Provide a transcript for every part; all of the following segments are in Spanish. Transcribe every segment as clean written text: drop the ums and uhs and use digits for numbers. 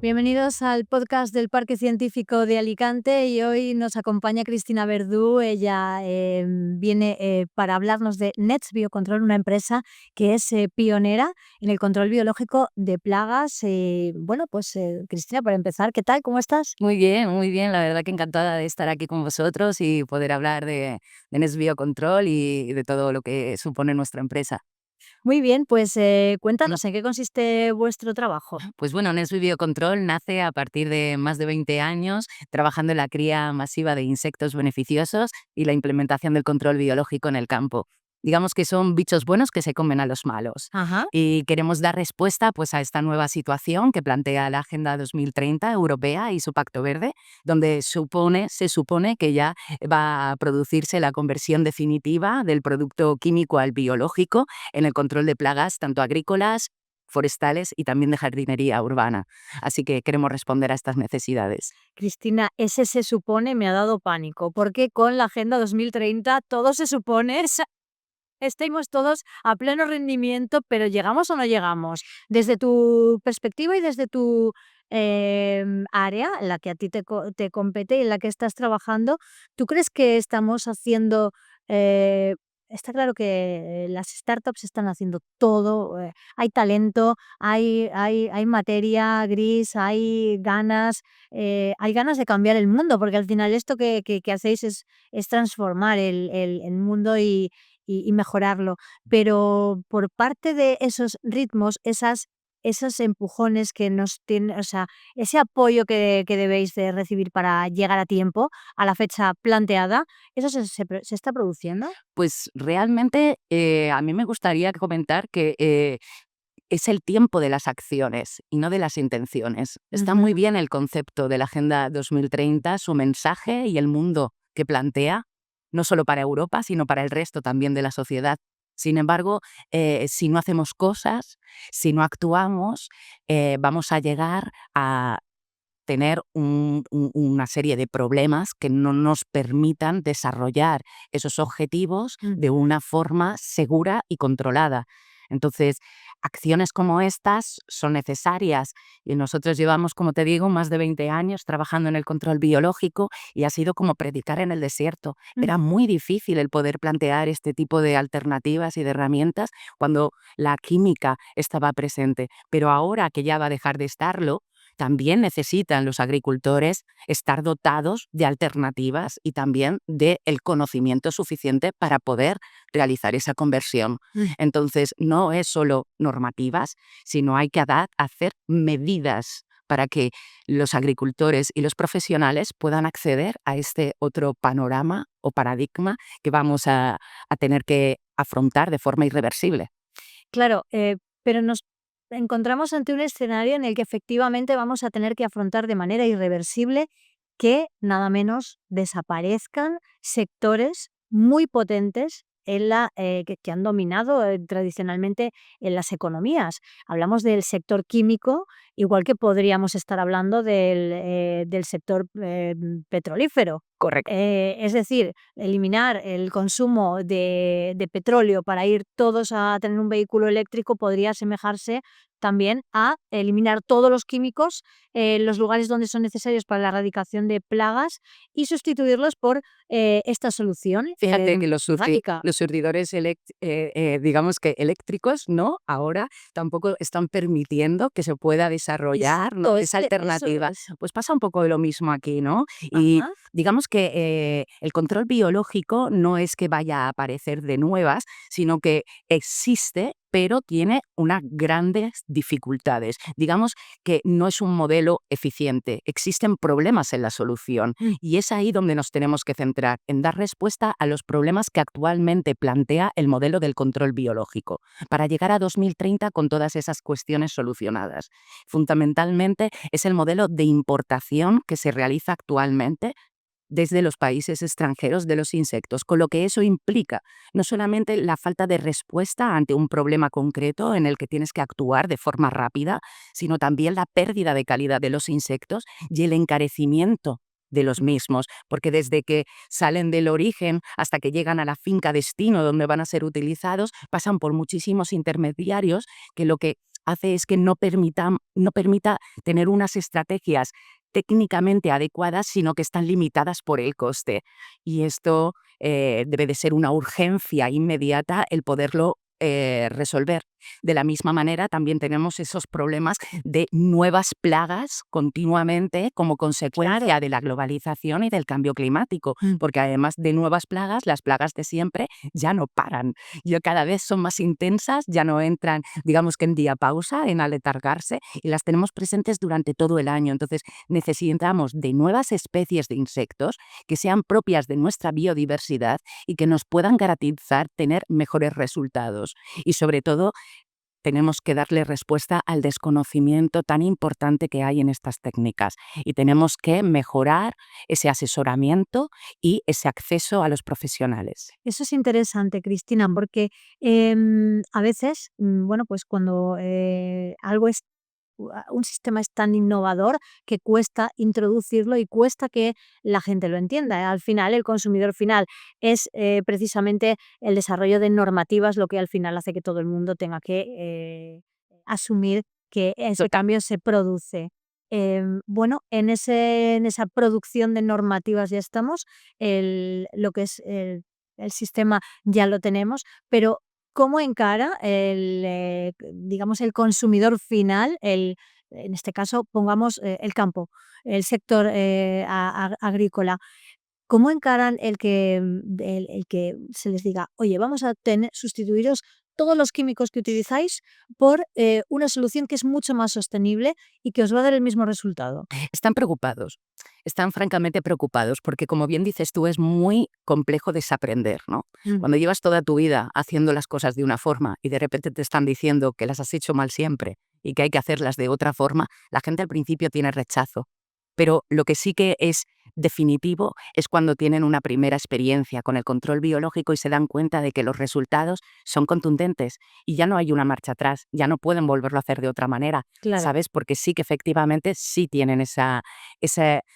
Bienvenidos al podcast del Parque Científico de Alicante y hoy nos acompaña Cristina Verdú. Ella viene para hablarnos de Nets Biocontrol, una empresa que es pionera en el control biológico de plagas. Cristina, para empezar, ¿qué tal? ¿Cómo estás? Muy bien, la verdad que encantada de estar aquí con vosotros y poder hablar de Nest Biocontrol y de todo lo que supone nuestra empresa. Muy bien, pues cuéntanos, ¿en qué consiste vuestro trabajo? Pues bueno, Nest Biocontrol nace a partir de más de 20 años trabajando en la cría masiva de insectos beneficiosos y la implementación del control biológico en el campo. Digamos que son bichos buenos que se comen a los malos. Ajá. Y queremos dar respuesta pues, a esta nueva situación que plantea la Agenda 2030 europea y su Pacto Verde, donde se supone que ya va a producirse la conversión definitiva del producto químico al biológico en el control de plagas tanto agrícolas, forestales y también de jardinería urbana. Así que queremos responder a estas necesidades. Cristina, ese se supone me ha dado pánico, porque con la Agenda 2030 todo se supone. Estemos todos a pleno rendimiento, pero ¿llegamos o no llegamos? Desde tu perspectiva y desde tu área, en la que a ti te compete y en la que estás trabajando, ¿tú crees que estamos haciendo? eh, Está claro que las startups están haciendo todo, hay talento, hay materia gris, hay ganas de cambiar el mundo, porque al final esto que hacéis es transformar el mundo y mejorarlo. Pero por parte de esos ritmos, esos empujones que nos tiene, o sea, ese apoyo que debéis de recibir para llegar a tiempo, a la fecha planteada, ¿eso se está produciendo? Pues realmente a mí me gustaría comentar que es el tiempo de las acciones y no de las intenciones. Está Ujú. muy bien el concepto de la Agenda 2030, su mensaje y el mundo que plantea, no solo para Europa, sino para el resto también de la sociedad. Sin embargo, si no hacemos cosas, si no actuamos, vamos a llegar a tener una serie de problemas que no nos permitan desarrollar esos objetivos de Ujú. una forma segura y controlada. Entonces, acciones como estas son necesarias y nosotros llevamos, como te digo, más de 20 años trabajando en el control biológico y ha sido como predicar en el desierto. Mm. Era muy difícil el poder plantear este tipo de alternativas y de herramientas cuando la química estaba presente, pero ahora que ya va a dejar de estarlo, también necesitan los agricultores estar dotados de alternativas y también del conocimiento suficiente para poder realizar esa conversión. Mm. Entonces, no es solo normativas, sino hay que hacer medidas para que los agricultores y los profesionales puedan acceder a este otro panorama o paradigma que vamos a tener que afrontar de forma irreversible. Claro, pero nos encontramos ante un escenario en el que efectivamente vamos a tener que afrontar de manera irreversible que nada menos desaparezcan sectores muy potentes que han dominado tradicionalmente en las economías. Hablamos del sector químico, igual que podríamos estar hablando del sector petrolífero. Correcto. Es decir, eliminar el consumo de petróleo para ir todos a tener un vehículo eléctrico podría asemejarse también a eliminar todos los químicos en los lugares donde son necesarios para la erradicación de plagas y sustituirlos por esta solución Fíjate que orgánica. los surtidores digamos que eléctricos, ¿no? Ahora tampoco están permitiendo que se pueda desarrollar, ¿no?, Exacto, es esa que eso alternativa. es. Pues pasa un poco de lo mismo aquí, ¿no? Y Ajá. digamos que el control biológico no es que vaya a aparecer de nuevas, sino que existe, pero tiene unas grandes dificultades. Digamos que no es un modelo eficiente, existen problemas en la solución. Mm. Y es ahí donde nos tenemos que centrar, en dar respuesta a los problemas que actualmente plantea el modelo del control biológico, para llegar a 2030 con todas esas cuestiones solucionadas. Fundamentalmente es el modelo de importación que se realiza actualmente desde los países extranjeros de los insectos, con lo que eso implica no solamente la falta de respuesta ante un problema concreto en el que tienes que actuar de forma rápida, sino también la pérdida de calidad de los insectos y el encarecimiento de los mismos, porque desde que salen del origen hasta que llegan a la finca destino donde van a ser utilizados, pasan por muchísimos intermediarios que lo que hace es que no permita tener unas estrategias técnicamente adecuadas, sino que están limitadas por el coste. Y esto debe de ser una urgencia inmediata el poderlo resolver. De la misma manera, también tenemos esos problemas de nuevas plagas continuamente como consecuencia de la globalización y del cambio climático, Mm. porque además de nuevas plagas, las plagas de siempre ya no paran. Ya cada vez son más intensas, ya no entran, digamos que en diapausa, en aletargarse, y las tenemos presentes durante todo el año. Entonces, necesitamos de nuevas especies de insectos que sean propias de nuestra biodiversidad y que nos puedan garantizar tener mejores resultados. Y sobre todo, tenemos que darle respuesta al desconocimiento tan importante que hay en estas técnicas y tenemos que mejorar ese asesoramiento y ese acceso a los profesionales. Eso es interesante, Cristina, porque a veces, bueno, pues cuando algo es un sistema es tan innovador que cuesta introducirlo y cuesta que la gente lo entienda. Al final, el consumidor final es precisamente el desarrollo de normativas lo que al final hace que todo el mundo tenga que asumir que ese Total. cambio se produce. Bueno, en esa producción de normativas ya estamos, lo que es el sistema ya lo tenemos, pero ¿cómo encara digamos, el consumidor final, en este caso, pongamos, el campo, el sector, agrícola? ¿Cómo encaran el que se les diga: "Oye, vamos a sustituiros todos los químicos que utilizáis por, una solución que es mucho más sostenible y que os va a dar el mismo resultado"? Están preocupados, están francamente preocupados porque, como bien dices tú, es muy complejo desaprender, ¿no? Mm. Cuando llevas toda tu vida haciendo las cosas de una forma y de repente te están diciendo que las has hecho mal siempre y que hay que hacerlas de otra forma, la gente al principio tiene rechazo. Pero lo que sí que es definitivo es cuando tienen una primera experiencia con el control biológico y se dan cuenta de que los resultados son contundentes y ya no hay una marcha atrás, ya no pueden volverlo a hacer de otra manera, Claro. ¿sabes? Porque sí que efectivamente sí tienen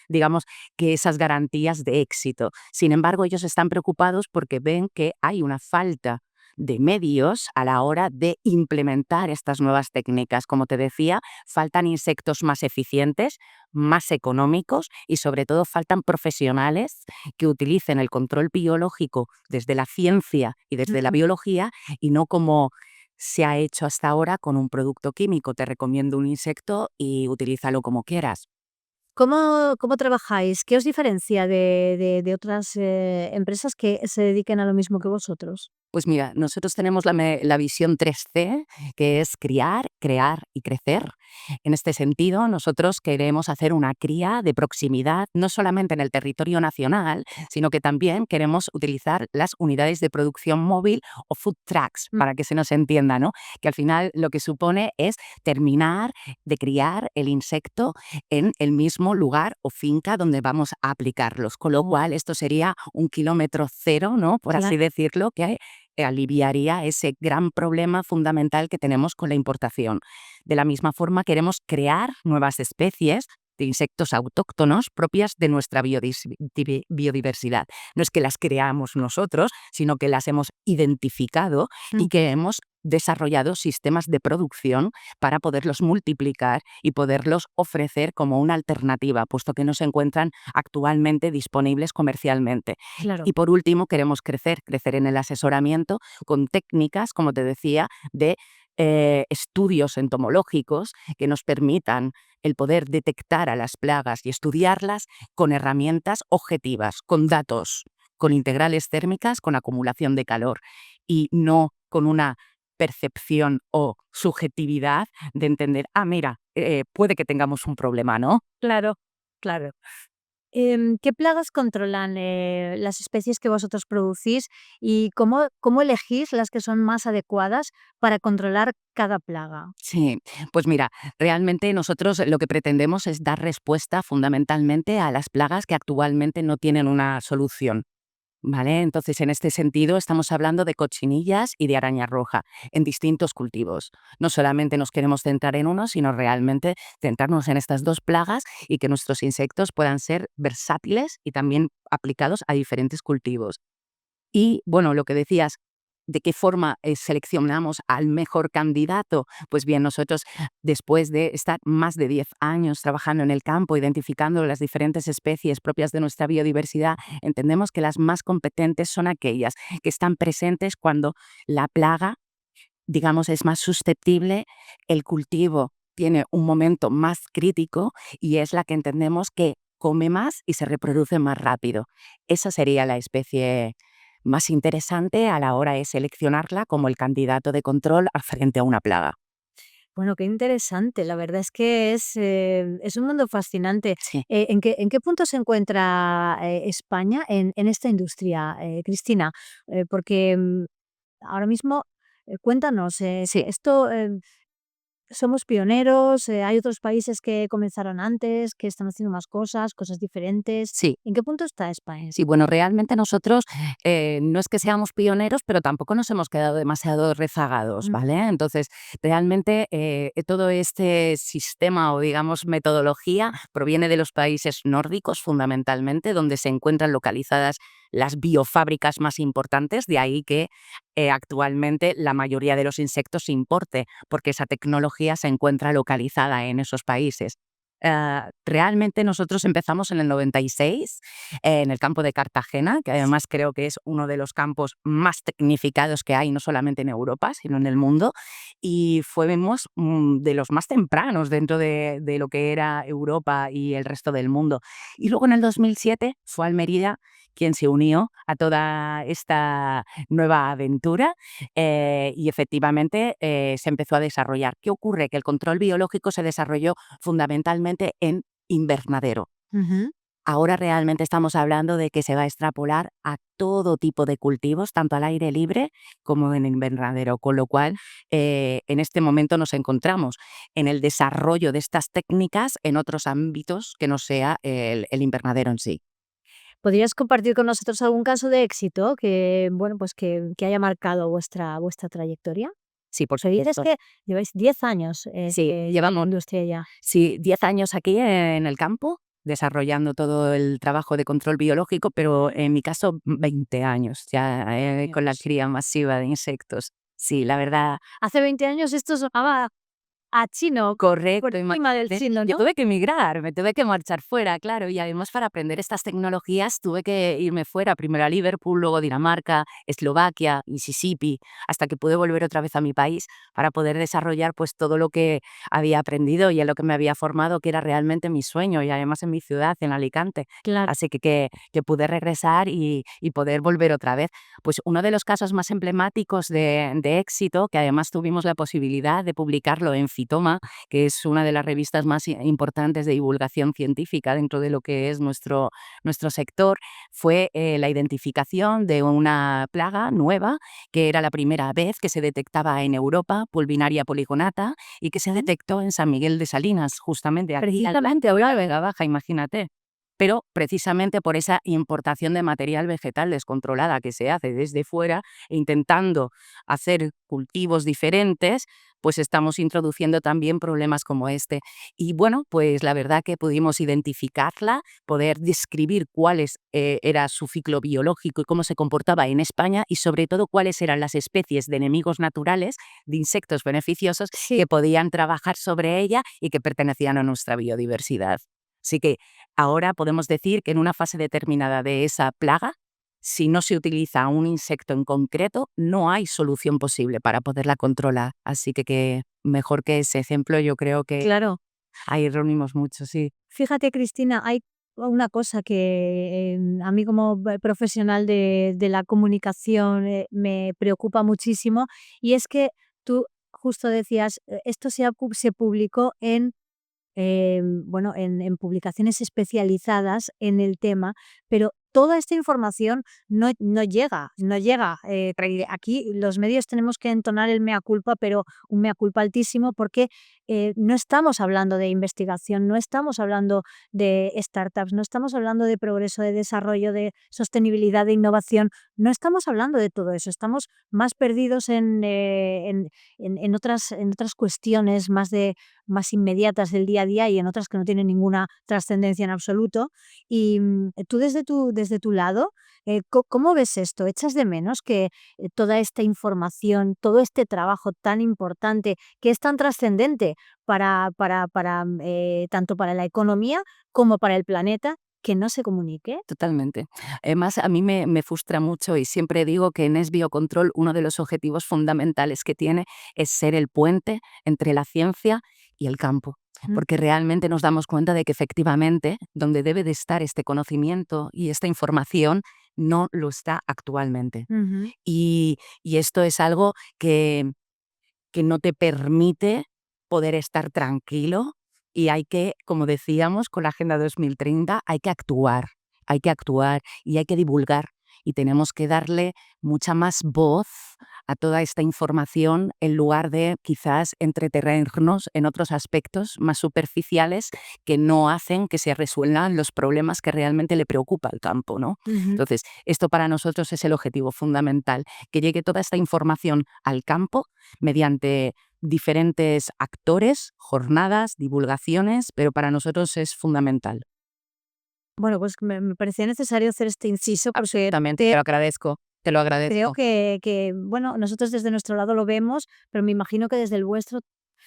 digamos, que esas garantías de éxito. Sin embargo, ellos están preocupados porque ven que hay una falta de medios a la hora de implementar estas nuevas técnicas. Como te decía, faltan insectos más eficientes, más económicos y sobre todo faltan profesionales que utilicen el control biológico desde la ciencia y desde la Ujú. biología y no como se ha hecho hasta ahora con un producto químico. Te recomiendo un insecto y utilízalo como quieras. ¿Cómo trabajáis? ¿Qué os diferencia de otras, empresas que se dediquen a lo mismo que vosotros? Pues mira, nosotros tenemos la visión 3C, que es criar, crear y crecer. En este sentido, nosotros queremos hacer una cría de proximidad, no solamente en el territorio nacional, sino que también queremos utilizar las unidades de producción móvil o food trucks, Mm. para que se nos entienda, ¿no? Que al final lo que supone es terminar de criar el insecto en el mismo lugar o finca donde vamos a aplicarlos. Con lo cual, esto sería un kilómetro cero, ¿no? Por así Claro. decirlo, que aliviaría ese gran problema fundamental que tenemos con la importación. De la misma forma, queremos crear nuevas especies de insectos autóctonos propias de nuestra biodiversidad. No es que las creamos nosotros, sino que las hemos identificado y Mm. que hemos desarrollado sistemas de producción para poderlos multiplicar y poderlos ofrecer como una alternativa, puesto que no se encuentran actualmente disponibles comercialmente. Claro. Y por último, queremos crecer en el asesoramiento con técnicas, como te decía, de estudios entomológicos que nos permitan el poder detectar a las plagas y estudiarlas con herramientas objetivas, con datos, con integrales térmicas, con acumulación de calor y no con una percepción o subjetividad de entender, mira, puede que tengamos un problema, ¿no? Claro, claro. ¿Qué plagas controlan, las especies que vosotros producís y cómo elegís las que son más adecuadas para controlar cada plaga? Sí, pues mira, realmente nosotros lo que pretendemos es dar respuesta fundamentalmente a las plagas que actualmente no tienen una solución. ¿Vale? Entonces, en este sentido, estamos hablando de cochinillas y de araña roja en distintos cultivos. No solamente nos queremos centrar en uno, sino realmente centrarnos en estas dos plagas y que nuestros insectos puedan ser versátiles y también aplicados a diferentes cultivos. Y bueno, lo que decías, ¿De qué forma seleccionamos al mejor candidato? Pues bien, nosotros, después de estar más de 10 años trabajando en el campo, identificando las diferentes especies propias de nuestra biodiversidad, entendemos que las más competentes son aquellas que están presentes cuando la plaga, digamos, es más susceptible, el cultivo tiene un momento más crítico y es la que entendemos que come más y se reproduce más rápido. Esa sería la especie más interesante a la hora de seleccionarla como el candidato de control frente a una plaga. Bueno, qué interesante. La verdad es que es un mundo fascinante. Sí. ¿En qué punto se encuentra España en esta industria, Cristina? Porque ahora mismo, cuéntanos, Sí. esto somos pioneros, hay otros países que comenzaron antes, que están haciendo más cosas diferentes. Sí. ¿En qué punto está España? Sí, bueno, realmente nosotros no es que seamos pioneros, pero tampoco nos hemos quedado demasiado rezagados, Mm, ¿vale? Entonces, realmente todo este sistema o, digamos, metodología proviene de los países nórdicos, fundamentalmente, donde se encuentran localizadas las biofábricas más importantes, de ahí que actualmente la mayoría de los insectos se importe, porque esa tecnología se encuentra localizada en esos países. Realmente nosotros empezamos en el 96 en el campo de Cartagena, que además creo que es uno de los campos más tecnificados que hay, no solamente en Europa, sino en el mundo, y fuimos de los más tempranos dentro de lo que era Europa y el resto del mundo. Y luego en el 2007 fue Almería quien se unió a toda esta nueva aventura y efectivamente se empezó a desarrollar. ¿Qué ocurre? Que el control biológico se desarrolló fundamentalmente en invernadero. ujú. Ahora realmente estamos hablando de que se va a extrapolar a todo tipo de cultivos, tanto al aire libre como en invernadero, con lo cual en este momento nos encontramos en el desarrollo de estas técnicas en otros ámbitos que no sea el invernadero en sí. ¿Podrías compartir con nosotros algún caso de éxito que, bueno, pues que haya marcado vuestra trayectoria? Sí, por Me dices supuesto. que lleváis 10 años, Sí, en la llevamos industria ya. sí, 10 años aquí en el campo, desarrollando todo el trabajo de control biológico, pero en mi caso 20 años ya con la Dios. cría masiva de insectos. Sí, la verdad. Hace 20 años esto sonaba a chino, por Correcto, encima del imagínate. chino, Yo ¿no? tuve que emigrar, me tuve que marchar fuera, claro, y además para aprender estas tecnologías tuve que irme fuera, primero a Liverpool, luego Dinamarca, Eslovaquia, Mississippi, hasta que pude volver otra vez a mi país para poder desarrollar pues todo lo que había aprendido y en lo que me había formado, que era realmente mi sueño, y además en mi ciudad, en Alicante. Claro. Así que pude regresar y poder volver otra vez. Pues uno de los casos más emblemáticos de éxito, que además tuvimos la posibilidad de publicarlo en Fitoma, que es una de las revistas más importantes de divulgación científica dentro de lo que es nuestro sector, fue la identificación de una plaga nueva, que era la primera vez que se detectaba en Europa, Pulvinaria poligonata, y que se detectó en San Miguel de Salinas, justamente aquí al Precisamente, de la Vega Baja, imagínate. Pero precisamente por esa importación de material vegetal descontrolada que se hace desde fuera, e intentando hacer cultivos diferentes, pues estamos introduciendo también problemas como este. Y bueno, pues la verdad que pudimos identificarla, poder describir era su ciclo biológico y cómo se comportaba en España, y sobre todo cuáles eran las especies de enemigos naturales, de insectos beneficiosos, sí. que podían trabajar sobre ella y que pertenecían a nuestra biodiversidad. Así que ahora podemos decir que en una fase determinada de esa plaga, si no se utiliza un insecto en concreto, no hay solución posible para poderla controlar. Así que mejor que ese ejemplo, yo creo que Claro. ahí reunimos mucho, sí. Fíjate, Cristina, hay una cosa que a mí como profesional de la comunicación me preocupa muchísimo, y es que tú justo decías, esto se publicó bueno, en publicaciones especializadas en el tema, pero toda esta información no llega, no llega. Aquí los medios tenemos que entonar el mea culpa, pero un mea culpa altísimo, porque no estamos hablando de investigación, no estamos hablando de startups, no estamos hablando de progreso, de desarrollo, de sostenibilidad, de innovación, no estamos hablando de todo eso, estamos más perdidos en otras cuestiones más inmediatas del día a día y en otras que no tienen ninguna trascendencia en absoluto. Y tú desde tu lado, ¿cómo ves esto? ¿Echas de menos que toda esta información, todo este trabajo tan importante, que es tan trascendente tanto para la economía como para el planeta, que no se comunique? Totalmente. Además, a mí me frustra mucho y siempre digo que en Es Biocontrol uno de los objetivos fundamentales que tiene es ser el puente entre la ciencia y el campo. Mm, Porque realmente nos damos cuenta de que efectivamente donde debe de estar este conocimiento y esta información no lo está actualmente. ujú. Y esto es algo que no te permite poder estar tranquilo y hay que, como decíamos, con la Agenda 2030 hay que actuar y hay que divulgar y tenemos que darle mucha más voz a toda esta información en lugar de quizás entretenernos en otros aspectos más superficiales que no hacen que se resuelvan los problemas que realmente le preocupa al campo, ¿no? Ujú. Entonces, esto para nosotros es el objetivo fundamental, que llegue toda esta información al campo mediante diferentes actores, jornadas, divulgaciones, pero para nosotros es fundamental. Bueno, pues me parecía necesario hacer este inciso porque Absolutamente, te lo agradezco, te lo creo agradezco. que, bueno, nosotros desde nuestro lado lo vemos, pero me imagino que desde el vuestro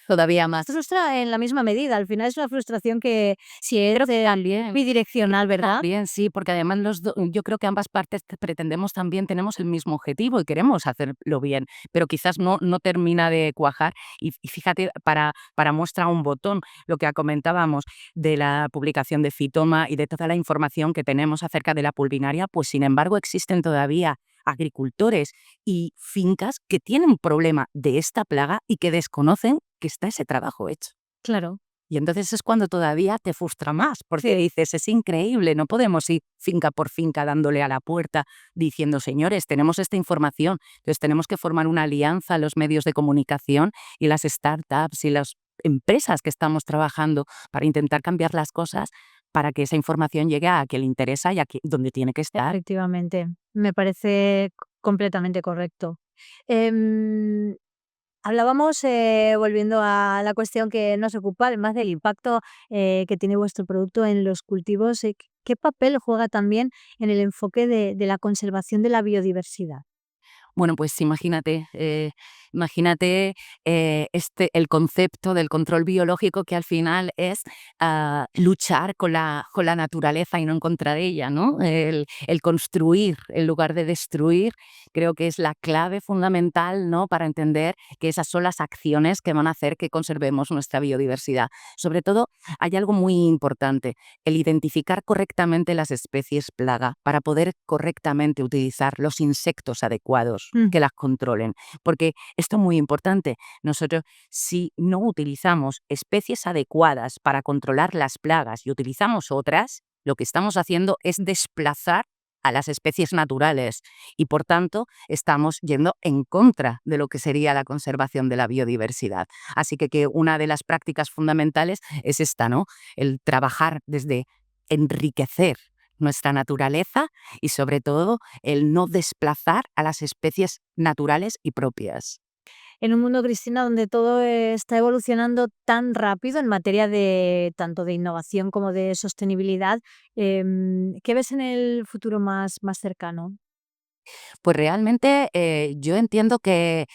Todavía más. frustra en la misma medida. Al final es una frustración que si es Creo que también. bidireccional, ¿verdad? También sí, porque además yo creo que ambas partes pretendemos también, tenemos el mismo objetivo y queremos hacerlo bien, pero quizás no termina de cuajar. Y fíjate, para muestra un botón, lo que comentábamos de la publicación de Fitoma y de toda la información que tenemos acerca de la pulvinaria, pues sin embargo existen todavía agricultores y fincas que tienen un problema de esta plaga y que desconocen que está ese trabajo hecho. Claro. Y entonces es cuando todavía te frustra más, porque dices, es increíble, no podemos ir finca por finca dándole a la puerta diciendo, señores, tenemos esta información, entonces tenemos que formar una alianza los medios de comunicación y las startups y las empresas que estamos trabajando para intentar cambiar las cosas para que esa información llegue a quien le interesa y a donde tiene que estar. Efectivamente, me parece completamente correcto. Em, Hablábamos, volviendo a la cuestión que nos ocupa, más del impacto que tiene vuestro producto en los cultivos. ¿Qué papel juega también en el enfoque de la conservación de la biodiversidad? Bueno, pues imagínate el concepto del control biológico que al final es luchar con la naturaleza y no en contra de ella, ¿no? El construir en lugar de destruir, creo que es la clave fundamental, ¿no? Para entender que esas son las acciones que van a hacer que conservemos nuestra biodiversidad. Sobre todo, hay algo muy importante, el identificar correctamente las especies plaga para poder correctamente utilizar los insectos adecuados Mm. que las controlen. Porque esto es muy importante. Nosotros, si no utilizamos especies adecuadas para controlar las plagas y utilizamos otras, lo que estamos haciendo es desplazar a las especies naturales y, por tanto, estamos yendo en contra de lo que sería la conservación de la biodiversidad. Así que una de las prácticas fundamentales es esta, ¿no? El trabajar desde enriquecer nuestra naturaleza y, sobre todo, el no desplazar a las especies naturales y propias. En un mundo, Cristina, donde todo está evolucionando tan rápido en materia de tanto de innovación como de sostenibilidad, ¿qué ves en el futuro más cercano? Pues realmente yo entiendo que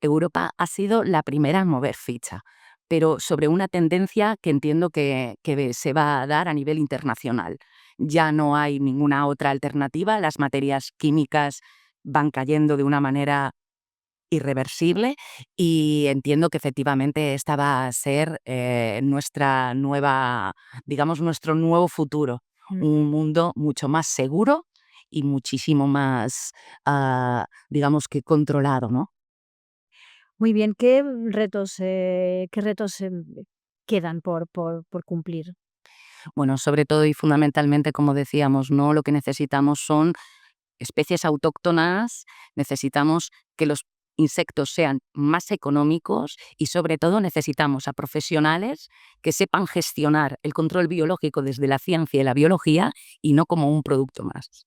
Europa ha sido la primera en mover ficha, pero sobre una tendencia que entiendo que se va a dar a nivel internacional. Ya no hay ninguna otra alternativa, las materias químicas van cayendo de una manera irreversible y entiendo que efectivamente esta va a ser nuestra nueva, digamos, nuestro nuevo futuro, Mm. un mundo mucho más seguro y muchísimo más, digamos que controlado, ¿no? Muy bien, ¿qué retos quedan por cumplir? Bueno, sobre todo y fundamentalmente, como decíamos, ¿no? Lo que necesitamos son especies autóctonas, necesitamos que los insectos sean más económicos y sobre todo necesitamos a profesionales que sepan gestionar el control biológico desde la ciencia y la biología y no como un producto más.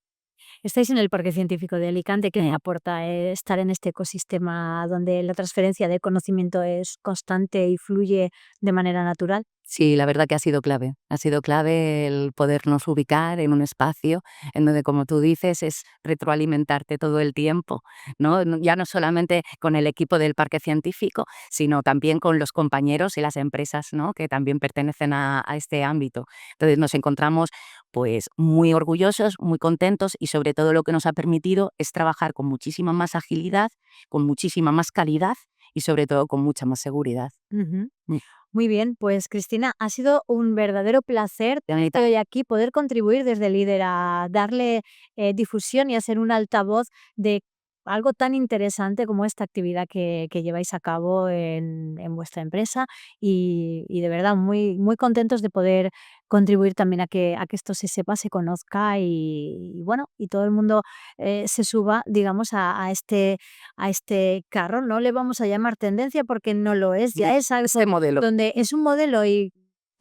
Estáis en el Parque Científico de Alicante, que aporta estar en este ecosistema donde la transferencia de conocimiento es constante y fluye de manera natural. Sí, la verdad que ha sido clave. Ha sido clave el podernos ubicar en un espacio en donde, como tú dices, es retroalimentarte todo el tiempo, ¿no? Ya no solamente con el equipo del parque científico, sino también con los compañeros y las empresas, ¿no? Que también pertenecen a este ámbito. Entonces nos encontramos pues muy orgullosos, muy contentos y sobre todo lo que nos ha permitido es trabajar con muchísima más agilidad, con muchísima más calidad y sobre todo con mucha más seguridad. Ujú. Mm. Muy bien, pues Cristina, ha sido un verdadero placer Anita, hoy aquí poder contribuir desde Líder a darle difusión y a ser un altavoz de algo tan interesante como esta actividad que lleváis a cabo en vuestra empresa y de verdad muy, muy contentos de poder contribuir también a que esto se sepa, se conozca y bueno, y todo el mundo se suba, digamos, a este carro. No le vamos a llamar tendencia porque no lo es, ya es algo ese modelo. donde es un modelo y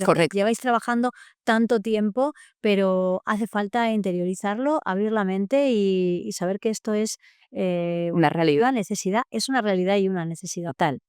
Correcto. lleváis trabajando tanto tiempo, pero hace falta interiorizarlo, abrir la mente y saber que esto es Una realidad. una necesidad, es una realidad y una necesidad tal.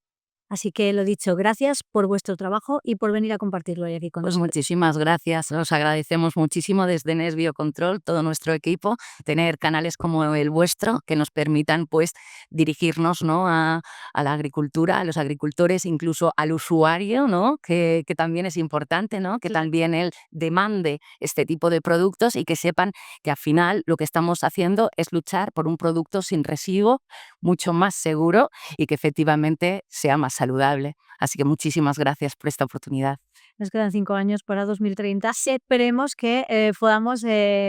Así que lo dicho, gracias por vuestro trabajo y por venir a compartirlo hoy aquí con Pues nosotros. muchísimas gracias, os agradecemos muchísimo desde NES Biocontrol, todo nuestro equipo, tener canales como el vuestro que nos permitan pues dirigirnos, ¿no? a la agricultura, a los agricultores, incluso al usuario, ¿no? Que también es importante, ¿no? Que Claro. también él demande este tipo de productos y que sepan que al final lo que estamos haciendo es luchar por un producto sin residuo, mucho más seguro y que efectivamente sea más saludable. Así que muchísimas gracias por esta oportunidad. Nos quedan 5 años para 2030. Esperemos que podamos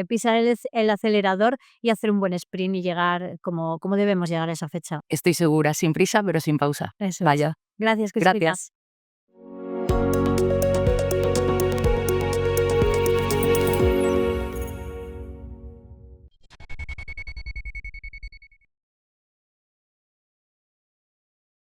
pisar el acelerador y hacer un buen sprint y llegar como debemos llegar a esa fecha. Estoy segura, sin prisa, pero sin pausa. Eso es. Vaya, Gracias, Cristina. gracias.